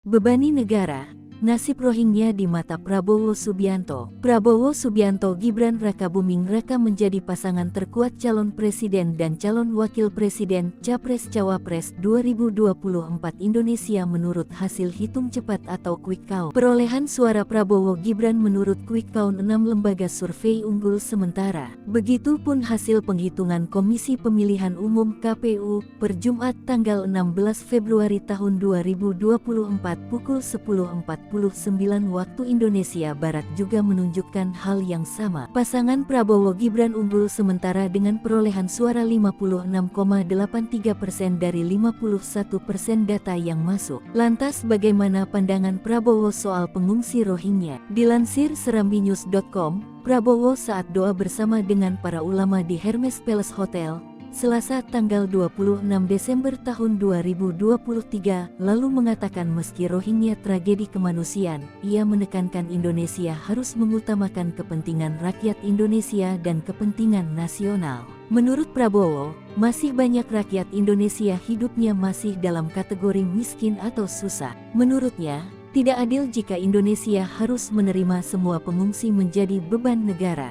Bebani negara, nasib Rohingya di mata Prabowo Subianto. Prabowo Subianto Gibran Rakabuming Raka menjadi pasangan terkuat calon presiden dan calon wakil presiden Capres-Cawapres 2024 Indonesia menurut hasil hitung cepat atau quick count. Perolehan suara Prabowo Gibran menurut quick count 6 lembaga survei unggul sementara. Begitupun hasil penghitungan Komisi Pemilihan Umum KPU per Jumat tanggal 16 Februari tahun 2024 pukul 10.49 waktu Indonesia Barat juga menunjukkan hal yang sama. Pasangan Prabowo Gibran unggul sementara dengan perolehan suara 56,83% dari 51% data yang masuk. Lantas bagaimana pandangan Prabowo soal pengungsi Rohingya? Dilansir serambinews.com, Prabowo saat doa bersama dengan para ulama di Hermes Palace Hotel, Selasa tanggal 26 Desember tahun 2023, lalu mengatakan meski Rohingya tragedi kemanusiaan, ia menekankan Indonesia harus mengutamakan kepentingan rakyat Indonesia dan kepentingan nasional. Menurut Prabowo, masih banyak rakyat Indonesia hidupnya masih dalam kategori miskin atau susah. Menurutnya, tidak adil jika Indonesia harus menerima semua pengungsi menjadi beban negara.